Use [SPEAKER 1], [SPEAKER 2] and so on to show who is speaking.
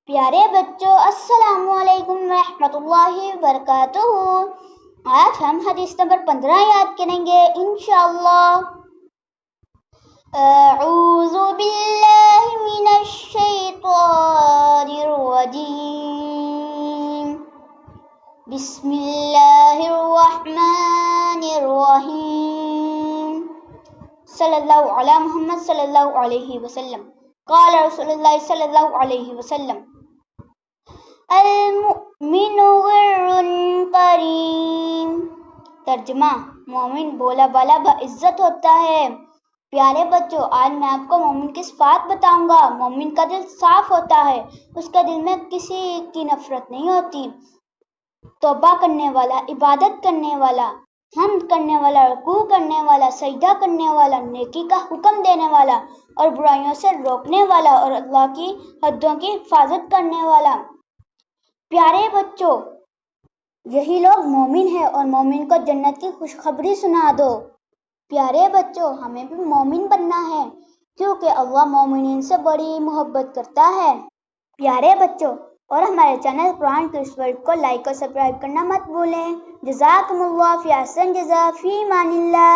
[SPEAKER 1] پیارے بچوں، السلام علیکم ورحمۃ اللہ وبرکاتہ۔ آج ہم حدیث نمبر 15 یاد کریں گے انشاءاللہ۔ اعوذ باللہ من الشیطان الرجیم، بسم اللہ الرحمن الرحیم، صلی اللہ علی محمد صلی اللہ علیہ وسلم۔ قال رسول اللہ صلی اللہ علیہ وسلم، المؤمن غر کریم۔ ترجمہ، مومن بولا بالا باعزت ہوتا ہے۔ پیارے بچوں، آج میں آپ کو مومن کی صفات بتاؤں گا۔ مومن کا دل صاف ہوتا ہے، اس کے دل میں کسی کی نفرت نہیں ہوتی۔ توبہ کرنے والا، عبادت کرنے والا، حمد کرنے والا، رکوع کرنے والا، سجدہ کرنے والا، نیکی کا حکم دینے والا اور برائیوں سے روکنے والا اور اللہ کی حدوں کی حفاظت کرنے والا۔ پیارے بچوں، یہی لوگ مومن ہیں اور مومن کو جنت کی خوشخبری سنا دو۔ پیارے بچوں، ہمیں بھی مومن بننا ہے کیونکہ اللہ مومنین سے بڑی محبت کرتا ہے۔ پیارے بچوں، اور ہمارے چینل قرآن کڈس ورلڈ کو لائک اور سبسکرائب کرنا مت بھولیں۔ جزاکم اللہ، فی احسن جزا، فی امان اللہ۔